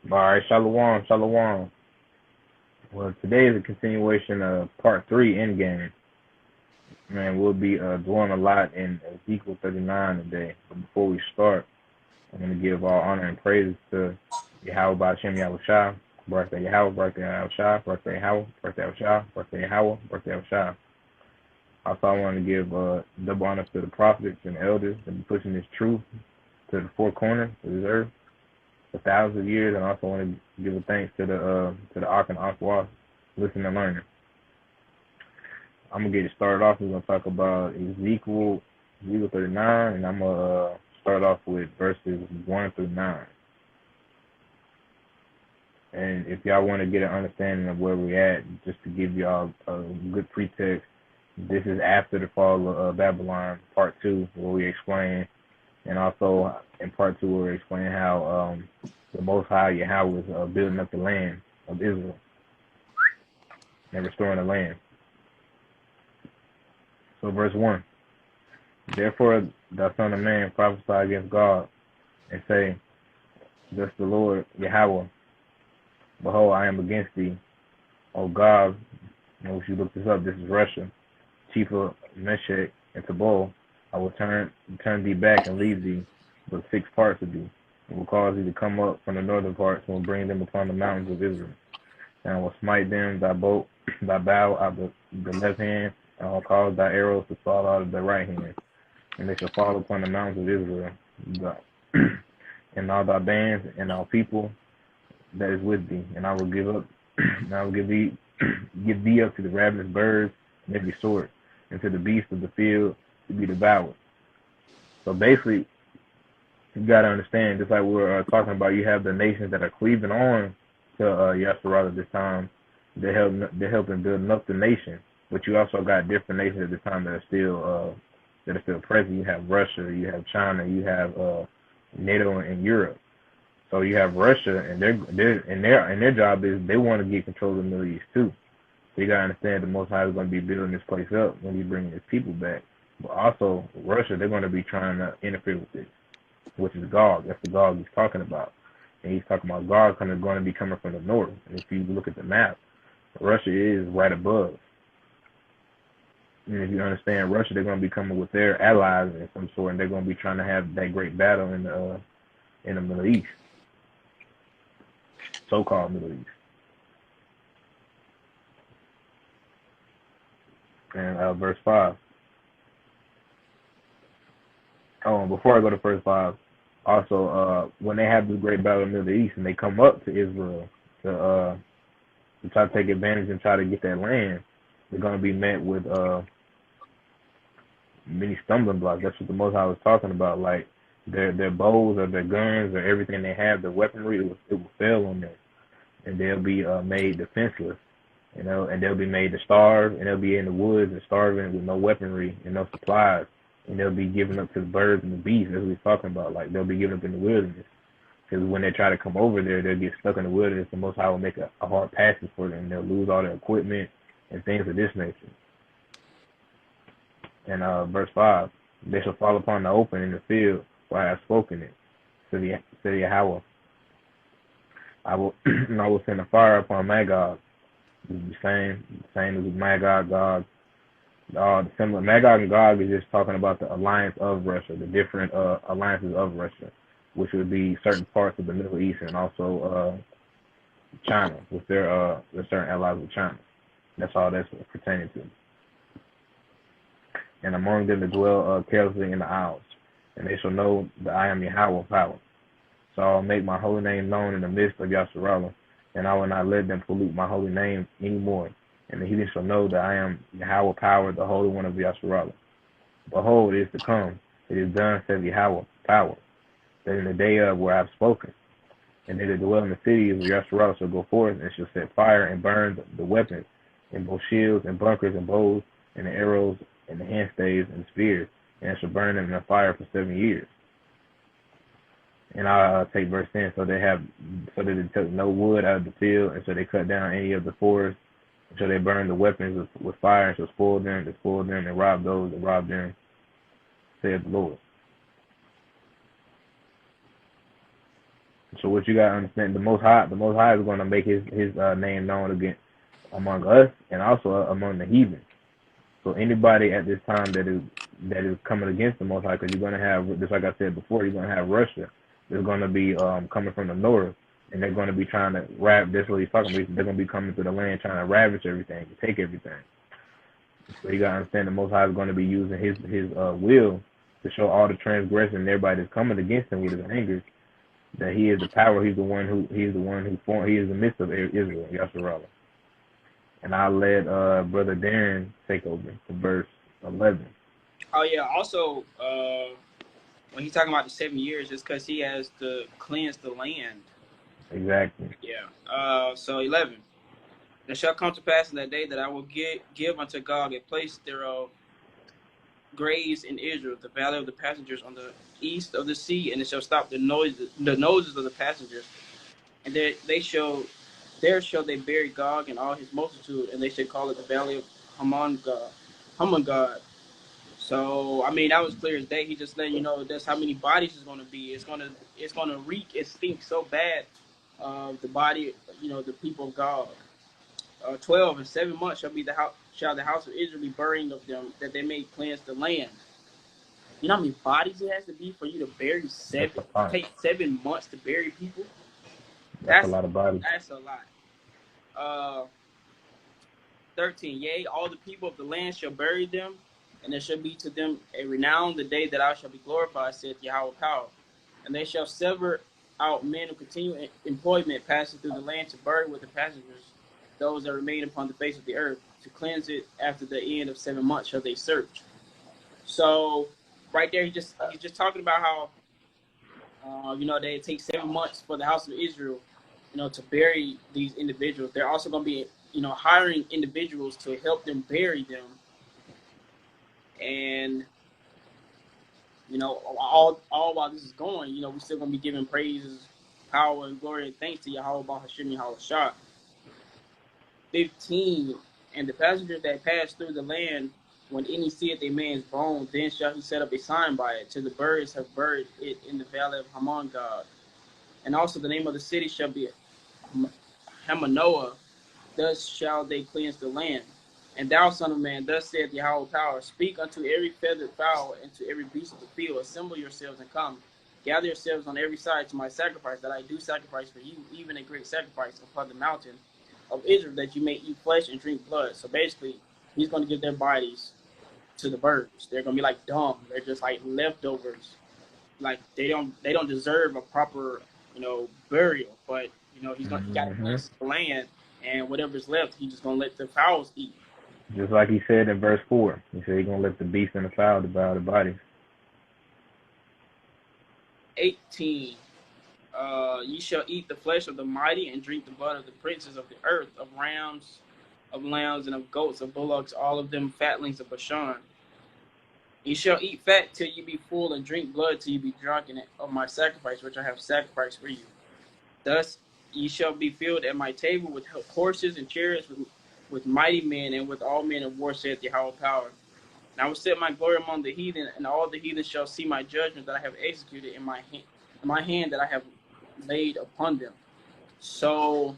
All right, Shalom, Shalom. Well, today is a continuation of part three, Endgame. Man, we'll be dwelling a lot in Ezekiel 39 today. But before we start, I'm going to give all honor and praises to Yahweh Ba'Shem Yahushua, birthday Yahweh, birthday Yahushua, birthday Yahweh, birthday Yahushua, birthday Yahweh, birthday Yahushua. Also, I want to give double honor to the prophets and elders that be pushing this truth to the four corners of this earth for thousands of years, and I also want to give a thanks to the Ark and Aqua, listening and learning. I'm gonna get it started off. We're gonna talk about Ezekiel 39, and I'm gonna start off with verses 1 through 9. And if y'all want to get an understanding of where we're at, just to give y'all a good pretext, this is after the fall of Babylon, part 2, where we explain, and also in part 2 where we explain how the Most High Yahweh is building up the land of Israel and restoring the land. So verse 1, therefore thou son of man, prophesy against God, and say, thus the Lord Yahweh, behold, I am against thee, O God. And if you look this up, this is Russia, chief of Meshech and Tabor. I will turn thee back and leave thee with 6 parts of thee, and will cause thee to come up from the northern parts, and will bring them upon the mountains of Israel. And I will smite them thy bow out of the left hand, and I will cause thy arrows to fall out of the right hand, and they shall fall upon the mountains of Israel, and all thy bands and all people that is with thee, and I will give thee up to the ravenous birds and every sort, and to the beasts of the field to be devoured. So basically, you got to understand, just like we were talking about, you have the nations that are cleaving on to Yasserata at this time. They're helping building up the nation, but you also got different nations at this time that are still present. You have Russia, you have China, you have NATO and Europe. So you have Russia, and their job is they want to get control of the Middle East too. So you gotta understand the Most High is going to be building this place up when He's bringing His people back. But also Russia, they're going to be trying to interfere with this, which is Gog. That's the Gog He's talking about, and He's talking about Gog going to be coming from the north. And if you look at the map, Russia is right above. And if you understand Russia, they're going to be coming with their allies in some sort, and they're going to be trying to have that great battle in the Middle East, so-called Middle East. And verse 5. Oh, and before I go to verse 5, also, when they have this great battle in the Middle East and they come up to Israel to try to take advantage and try to get that land, they're going to be met with many stumbling blocks. That's what the Most High was talking about. Like their bows or their guns or everything they have, their weaponry, it will fail on them, and they'll be made defenseless. And they'll be made to starve, and they'll be in the woods and starving with no weaponry and no supplies, and they'll be given up to the birds and the beasts. That's what he's talking about. Like they'll be given up in the wilderness, because when they try to come over there, they'll get stuck in the wilderness. The Most High will make a hard passage for them. They'll lose all their equipment and things of this nature. And verse 5, they shall fall upon the open in the field where I have spoken it, said Yahweh. I will send a fire upon Magog. The same as Magog, Gog. Similar. Magog and Gog is just talking about the alliance of Russia, the different alliances of Russia, which would be certain parts of the Middle East and also China, with their certain allies with China. That's all that's pertaining to. And among them to dwell carelessly in the isles, and they shall know that I am Yahweh power. So I'll make my holy name known in the midst of Yasharallah, and I will not let them pollute my holy name anymore. And the heathen shall know that I am Yahweh power, the Holy One of Yasharallah. Behold, it is to come. It is done, said Yahweh power, that in the day of where I have spoken, and they that dwell in the city of Yasharallah shall go forth and shall set fire and burn the weapons, and both shields and bucklers and bows and the arrows and the handstaves and spears, and shall burn them in the fire for 7 years. And I'll take verse 10. So that they took no wood out of the field, and so they cut down any of the forests, and so they burned the weapons with fire, and shall spoil them, and rob those that robbed them, saith the Lord. So what you gotta understand, the Most High is going to make his name known again among us and also among the heathen. So anybody at this time that is coming against the Most High, because you're going to have, just like I said before, you're going to have Russia. They're going to be coming from the north, and they're going to be trying to That's what he's talking about. They're going to be coming to the land trying to ravage everything, to take everything. So you got to understand the Most High is going to be using his will to show all the transgression and everybody that's coming against him with his anger that he is the power. He is the one who formed. He is the midst of Israel, Yasharallah. And I'll let Brother Darren take over to verse 11. Oh, yeah. Also, when he's talking about the 7 years, it's because he has to cleanse the land. Exactly. Yeah. So 11. It shall come to pass in that day that I will give unto Gog a place thereof, graves in Israel, the valley of the passengers on the east of the sea, and it shall stop the noses of the passengers. And there shall they bury Gog and all his multitude, and they shall call it the valley of Hamon-Gog. So I mean that was clear as day. He just letting you know that's how many bodies is going to be. It's gonna reek. It stinks so bad. The body, the people of God. 12 and 7 months shall the house of Israel be burying of them, that they may cleanse the land. You know how many bodies it has to be for you to bury seven? Take 7 months to bury people. That's a lot of bodies. That's a lot. 13. Yea, all the people of the land shall bury them, and there shall be to them a renown the day that I shall be glorified, saith Yahweh power. And they shall sever out men of continual employment passing through the land to bury with the passengers those that remain upon the face of the earth, to cleanse it after the end of 7 months shall they search. So right there, he's just talking about how they take 7 months for the house of Israel, to bury these individuals. They're also going to be hiring individuals to help them bury them. And all while this is going, we're still going to be giving praises, power, and glory and thanks to Yahweh Bahashim Yahweh Shah. 15. And the passengers that pass through the land, when any seeth a man's bone, then shall he set up a sign by it, till the birds have buried it in the valley of Hamon-Gog. And also the name of the city shall be Hamanoah. Thus shall they cleanse the land. And thou, son of man, thus saith Yahweh power, speak unto every feathered fowl and to every beast of the field, assemble yourselves and come. Gather yourselves on every side to my sacrifice, that I do sacrifice for you, even a great sacrifice upon the mountain of Israel, that you may eat flesh and drink blood. So basically, he's going to give their bodies to the birds. They're going to be like dung. They're just like leftovers. Like they don't deserve a proper, burial. But he got to cleanse the land, and whatever's left, he's just going to let the fowls eat. Just like he said in verse 4, he said he's going to let the beast and the fowl devour the bodies. 18. Ye shall eat the flesh of the mighty and drink the blood of the princes of the earth, of rams, of lambs, and of goats, of bullocks, all of them fatlings of Bashan. Ye shall eat fat till ye be full, and drink blood till ye be drunken of my sacrifice, which I have sacrificed for you. Thus ye shall be filled at my table with horses and chariots, with mighty men, and with all men of war, saith Yahweh power. And I will set my glory among the heathen, and all the heathen shall see my judgment that I have executed in my hand that I have laid upon them. So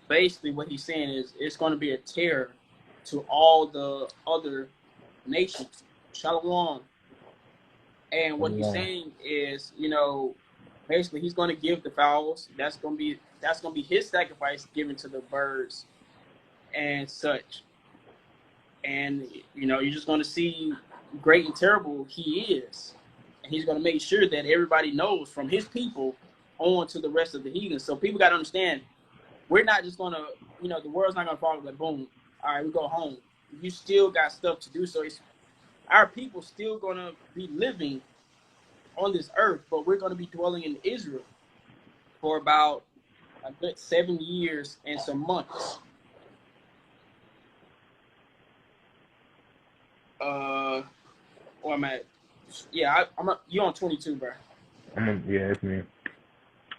basically what he's saying is it's going to be a terror to all the other nations. Shalom. And what he's saying is, basically he's going to give the fowls. That's going to be his sacrifice given to the birds and such. And you're just going to see great and terrible he is. And he's going to make sure that everybody knows from his people on to the rest of the heathen. So people got to understand, we're not just going to, the world's not going to fall like boom, all right, we go home. You still got stuff to do. So our people still going to be living on this earth, but we're going to be dwelling in Israel for about a good 7 years and some months. Where I'm at. Yeah, you're on 22, bro. Yeah, it's me.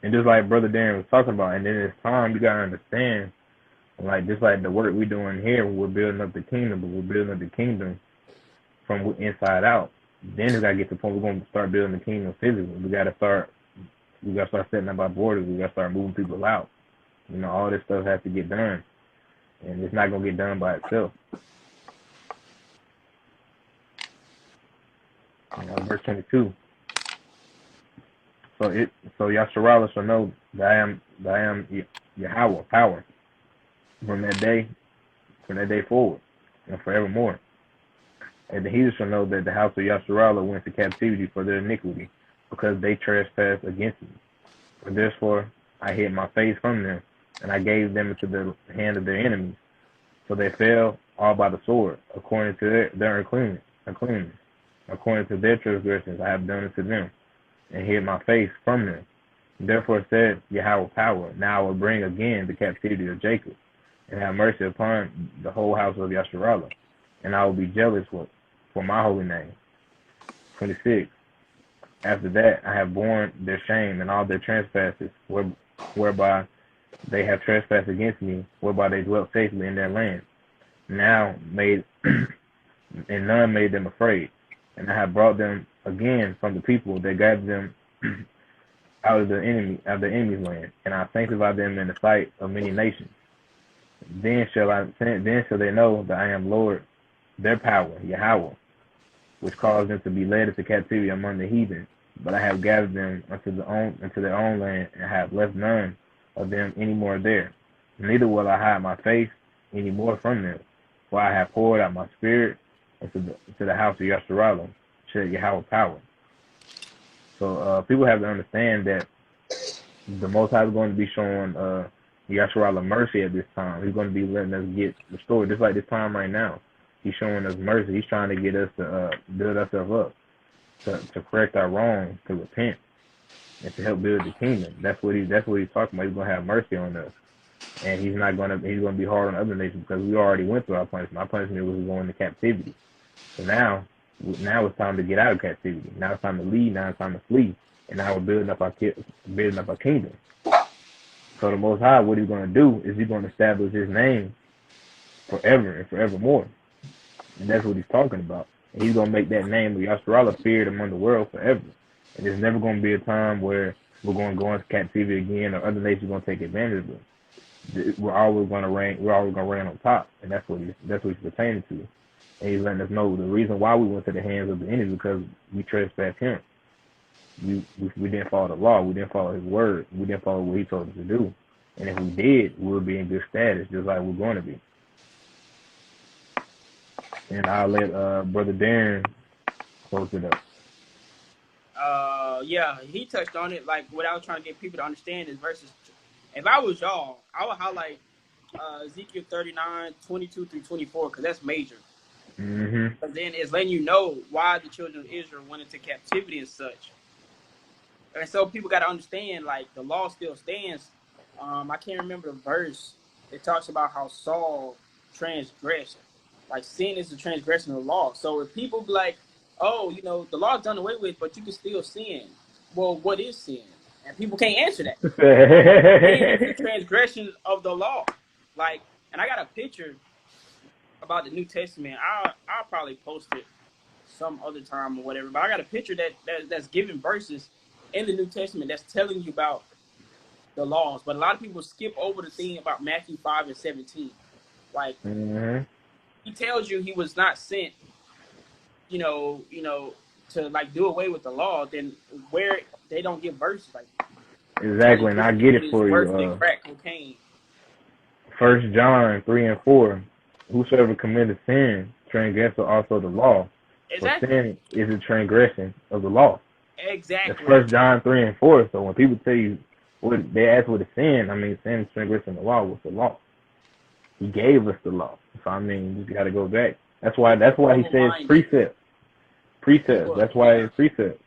And just like Brother Darren was talking about, and then it's time, you got to understand, like, just like the work we're doing here, we're building up the kingdom, but we're building up the kingdom from inside out. Then we got to get to the point we're going to start building the kingdom physically. We got to start We got to start setting up our borders. We got to start moving people out. You know, all this stuff has to get done, and it's not gonna get done by itself. You know, verse 22. So Yasharallah shall know that I am Yahweh, power, from that day forward, and forevermore. And the heathen shall know that the house of Yasharallah went to captivity for their iniquity, because they trespassed against me. For therefore I hid my face from them, and I gave them into the hand of their enemies. So they fell all by the sword, according to their uncleanness. According to their transgressions I have done unto them, and hid my face from them. Therefore said Yahweh power, now I will bring again the captivity of Jacob, and have mercy upon the whole house of Yasharallah, and I will be jealous for my holy name. 26. After that I have borne their shame and all their trespasses, whereby they have trespassed against me, whereby they dwelt safely in their land. Now made and none made them afraid. And I have brought them again from the people that gathered them out of the enemy's land, and I sanctify them in the sight of many nations. Then shall they know that I am Lord, their power, Yahweh, which caused them to be led into captivity among the heathen. But I have gathered them unto their own land, and have left none of them any more there. Neither will I hide my face any more from them, for I have poured out my spirit into the house of Yasharallah, said Yahweh power. So people have to understand that the Most High is going to be showing Yasharallah mercy at this time. He's going to be letting us get restored, just like this time right now. He's showing us mercy. He's trying to get us to build ourselves up, to correct our wrongs, to repent, and to help build the kingdom. That's what he's talking about. He's going to have mercy on us, and he's going to be hard on other nations, because we already went through our punishment. Our punishment was going into captivity. So now it's time to get out of captivity. Now it's time to leave. Now it's time to flee. And now we're building up our kingdom. So the Most High, what he's going to do is he's going to establish his name forever and forevermore. And that's what he's talking about. And he's going to make that name of Yasharallah feared among the world forever. And there's never going to be a time where we're going to go into captivity again, or other nations are going to take advantage of us. We're always going to reign. We're always going to reign on top, and that's what he's pertaining to. And he's letting us know the reason why we went to the hands of the enemy, because we trespassed him. We didn't follow the law. We didn't follow his word. We didn't follow what he told us to do. And if we did, we'll be in good status, just like we're going to be. And I'll let Brother Darren close it up. Yeah, he touched on it. Like, what I was trying to get people to understand is verses. If I was y'all, I would highlight Ezekiel 39, 22 through 24, because that's major. Mm-hmm. But then it's letting you know why the children of Israel went into captivity and such. And so people got to understand, like, the law still stands. I can't remember the verse. It talks about how Saul transgressed. Like, sin is the transgression of the law. So if people be like, oh, you know, the law's done away with, but you can still sin. Well, what is sin? And people can't answer that. Sin is the transgression of the law. Like, and I got a picture about the New Testament. I'll probably post it some other time or whatever. But I got a picture that's giving verses in the New Testament that's telling you about the laws. But a lot of people skip over the thing about Matthew 5 and 17. Like, he tells you he was not sent, you know, to like do away with the law. Then where they don't give verses like exactly, and I get it for you. Crack cocaine. 1 John 3 and 4. Whosoever committeth sin transgresseth also the law. Exactly. For sin is a transgression of the law. Exactly. That's 1 John 3 and 4. So when people tell you what they ask what is sin, I mean, sin is transgression of the law. What's the law? He gave us the law. So I mean, you just got to go back. That's why he says precept. Precept. That's why it's precept.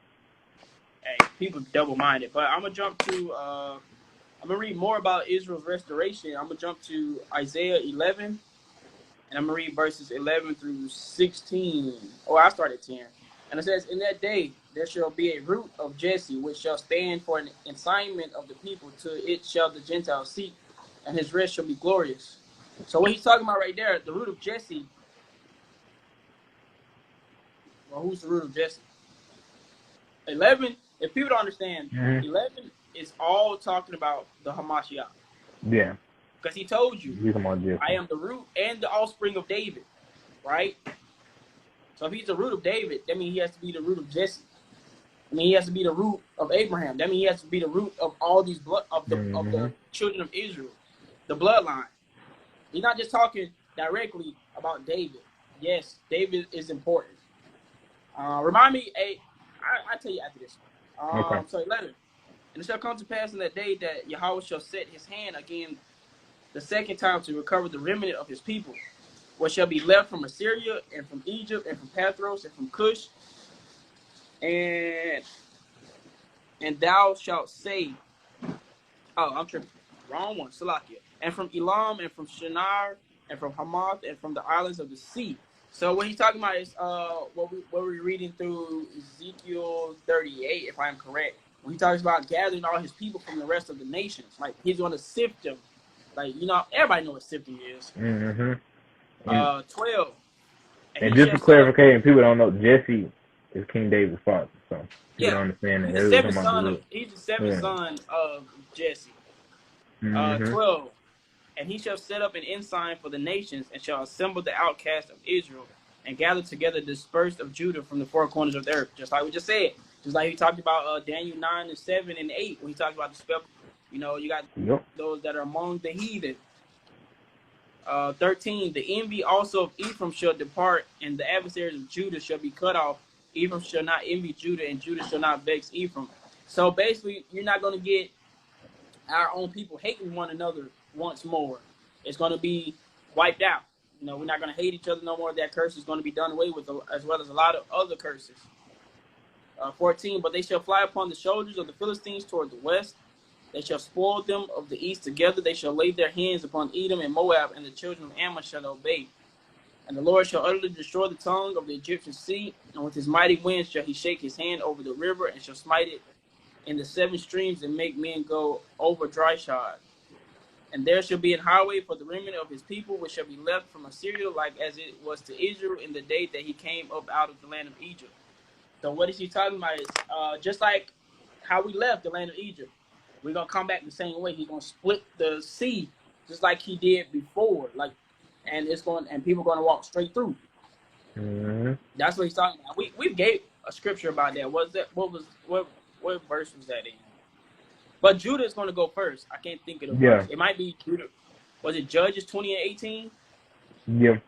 Hey, people double-minded. But I'm gonna jump to. I'm gonna read more about Israel's restoration. I'm gonna jump to Isaiah 11, and I'm gonna read verses 11 through 16. Oh, I started 10. And it says, "In that day there shall be a root of Jesse, which shall stand for an ensignment of the people. To it shall the Gentiles seek, and his rest shall be glorious." So what he's talking about right there, the root of Jesse. Well, who's the root of Jesse? 11. If people don't understand, 11 it's all talking about the Hamashiach. Yeah. Because he told you, He's my Jesse. I am the root and the offspring of David, right? So if he's the root of David, that means he has to be the root of Jesse. I mean, he has to be the root of Abraham. That means he has to be the root of all these of the children of Israel, the bloodline. He's not just talking directly about David. Yes, David is important. Remind me, I'll tell you after this. Okay. So 11. And it shall come to pass in that day that Yahweh shall set his hand again the second time to recover the remnant of his people, what shall be left from Assyria and from Egypt and from Pathros and from Cush. And thou shalt say, oh, I'm tripping. Wrong one, Salakia. And from Elam and from Shinar and from Hamath and from the islands of the sea. So what he's talking about is what we're reading through Ezekiel 38, if I'm correct. When he talks about gathering all his people from the rest of the nations, like he's going to sift them. Like, you know, everybody knows what sifting is. 12. And just for clarification, people don't know, Jesse is King David's father, so you don't understand that. He's the seventh son of Jesse. 12. And he shall set up an ensign for the nations, and shall assemble the outcasts of Israel, and gather together the dispersed of Judah from the four corners of the earth. Just like we just said. Just like he talked about Daniel 9 and 7 and 8, when he talked about the spell. You know, you got those that are among the heathen. 13, the envy also of Ephraim shall depart, and the adversaries of Judah shall be cut off. Ephraim shall not envy Judah, and Judah shall not vex Ephraim. So basically, you're not going to get our own people hating one another once more. It's going to be wiped out. You know, we're not going to hate each other no more. That curse is going to be done away with, as well as a lot of other curses. 14, but they shall fly upon the shoulders of the Philistines toward the west. They shall spoil them of the east together. They shall lay their hands upon Edom and Moab, and the children of Ammon shall obey. And the Lord shall utterly destroy the tongue of the Egyptian sea, and with his mighty winds shall he shake his hand over the river, and shall smite it in the 7 streams, and make men go over dry shod. And there shall be an highway for the remnant of his people, which shall be left from Assyria, like as it was to Israel in the day that he came up out of the land of Egypt. So what is he talking about is just like how we left the land of Egypt. We're going to come back the same way. He's going to split the sea just like he did before. And people are going to walk straight through. That's what he's talking about. We gave a scripture about that. What verse was that in? But Judah is going to go first. I can't think of the verse. It might be Judah. Was it Judges 20 and 18? Yeah.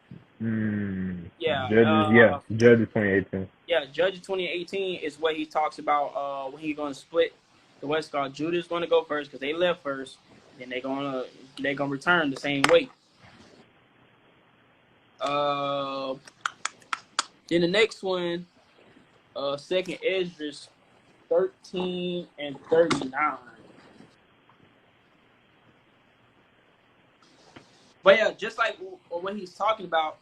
Judges 2018. Yeah, Judges 2018 is what he talks about when he's going to split the West Guard. Judah is going to go first because they left first. Then they're gonna return the same way. Then the next one, 2nd Esdras 13 and 39. But yeah, just like what he's talking about.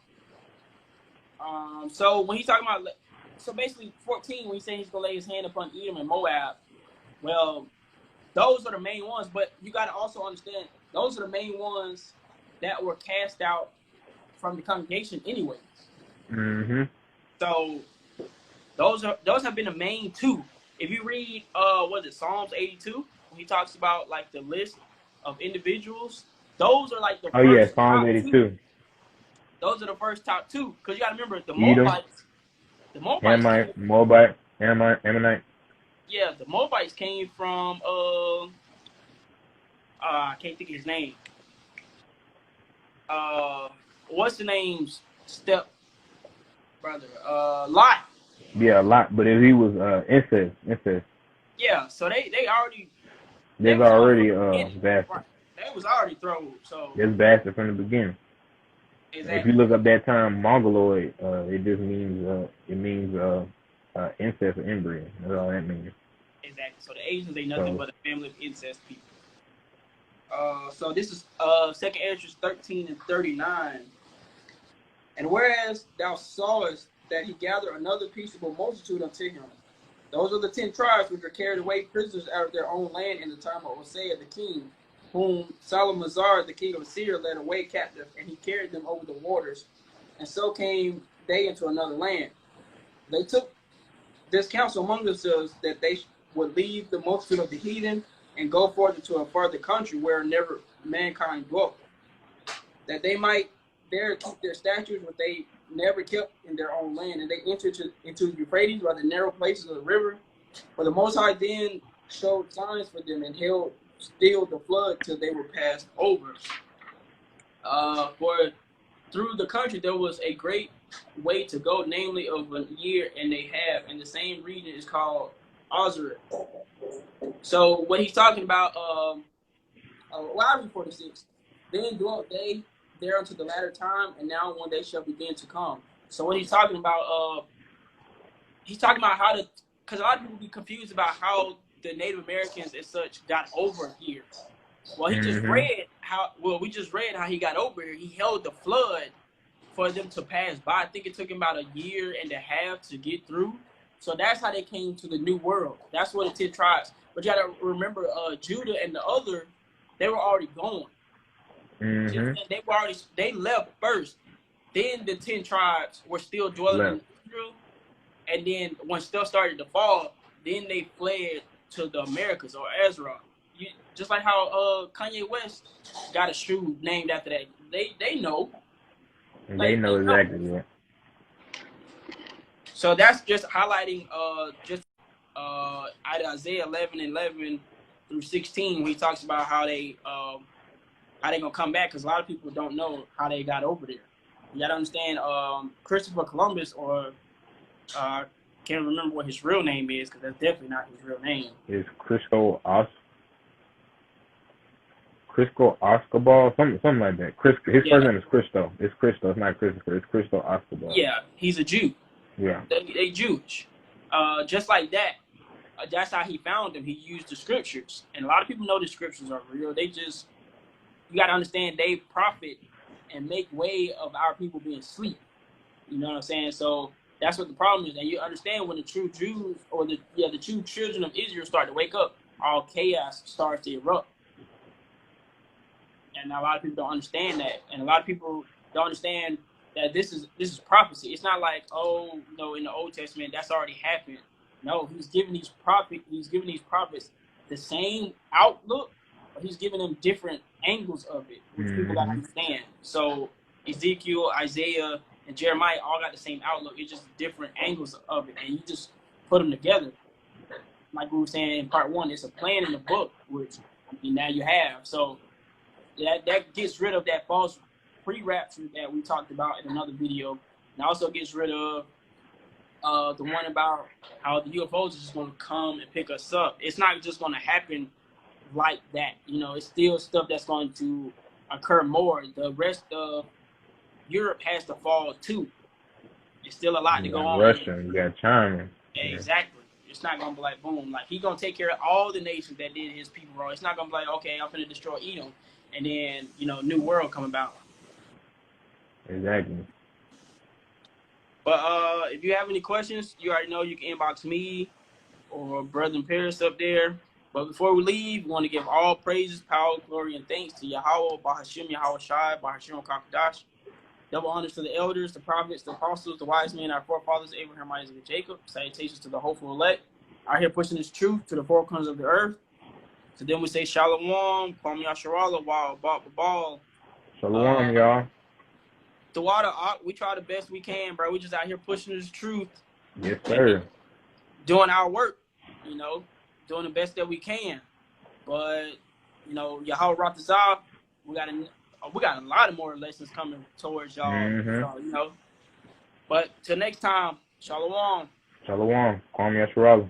So when he's talking about, so basically 14, when he's saying he's gonna lay his hand upon Edom and Moab, well, those are the main ones. But you got to also understand, those are the main ones that were cast out from the congregation, anyways. So those have been the main two. If you read, Psalms 82, when he talks about like the list of individuals, those are like the first Psalms 82. Those are the first top two, because you got to remember the Moabites. Ammonite. Yeah, the Moabites came from I can't think of his name. What's the name's step brother? Lot. Yeah, Lot. But if he was incest. Yeah, so they already. They've already bastard. Right. They was already thrown. So it's bastard from the beginning. Exactly. If you look up that term mongoloid, it just means incest or inbreed. That's all that means. Exactly. So the Asians ain't nothing but a family of incest people. So this is 2nd Esdras 13 and 39. And whereas thou sawest that he gathered another peaceable multitude unto him, those are the 10 tribes which were carried away prisoners out of their own land in the time of Hosea the king, whom Salamazar the king of Assyria led away captive, and he carried them over the waters. And so came they into another land. They took this counsel among themselves that they would leave the multitude of the heathen and go forth into a further country where never mankind dwelt, that they might there keep their statutes which they never kept in their own land, and they entered into Euphrates by the narrow places of the river. For the Most High then showed signs for them and held still the flood till they were passed over. For through the country there was a great way to go, namely of a year and a half, and the same region is called Ozareth. So what he's talking about, well, 46, then dwelt they there unto the latter time, and now one day shall begin to come. So what he's talking about how to, because a lot of people be confused about how the Native Americans and such got over here. Well, he just read how. Well, we just read how he got over here. He held the flood for them to pass by. I think it took him about a year and a half to get through. So that's how they came to the New World. That's what the 10 tribes. But you got to remember, Judah and the other, they were already gone. They left first. Then the 10 tribes were still dwelling in Israel. And then when stuff started to fall, then they fled to the Americas or Ezra. Just like how Kanye West got a shoe named after that. They know. They know exactly, yeah. So that's just highlighting Isaiah 11:11 through 16, when he talks about how they gonna come back, because a lot of people don't know how they got over there. You gotta understand, Christopher Columbus, or can't remember what his real name is, because that's definitely not his real name. It's Crisco Escobar, something like that. His first name is Cristo. It's Cristo. It's not Christopher. It's Cristo Escobar. Yeah, he's a Jew. Yeah. They Jewish. Just like that. That's how he found them. He used the scriptures. And a lot of people know the scriptures are real. You got to understand, they profit and make way of our people being asleep. You know what I'm saying? So that's what the problem is. And you understand, when the true Jews, or the true children of Israel start to wake up, all chaos starts to erupt. And a lot of people don't understand that. And a lot of people don't understand that this is prophecy. It's not like, in the Old Testament that's already happened. No, he's giving these prophets the same outlook, but he's giving them different angles of it, which people gotta understand. So Ezekiel, Isaiah, and Jeremiah all got the same outlook. It's just different angles of it, and you just put them together. Like we were saying in part 1, it's a plan in the book, which now you have. So that gets rid of that false pre-rapture that we talked about in another video, and also gets rid of the one about how the UFOs is just going to come and pick us up. It's not just going to happen like that. It's still stuff that's going to occur more. The rest of Europe has to fall too. There's still a lot to go on. Russia, you got China. Exactly. It's not going to be like, boom. Like, he's going to take care of all the nations that did his people wrong. It's not going to be like, okay, I'm going to destroy Edom, and then, New World come about. Exactly. But if you have any questions, you already know you can inbox me or Brother Paris up there. But before we leave, we want to give all praises, power, glory, and thanks to Yahweh, Bahashim, Yahweh Shai, Bahashim, Kakadash. Double honors to the elders, the prophets, the apostles, the wise men, our forefathers, Abraham, Isaac, and Jacob. Salutations to the hopeful elect, out here pushing this truth to the four corners of the earth. So then we say Shalom, Kwam Yasharala, Wow, Ball. Shalom, y'all. The water, we try the best we can, bro. We just out here pushing this truth. Yes, sir. Doing our work, doing the best that we can. But, Yahweh Ratazah, we got a lot of more lessons coming towards y'all. So, but till next time, Shalom. Shalom. Kwam Yasharala.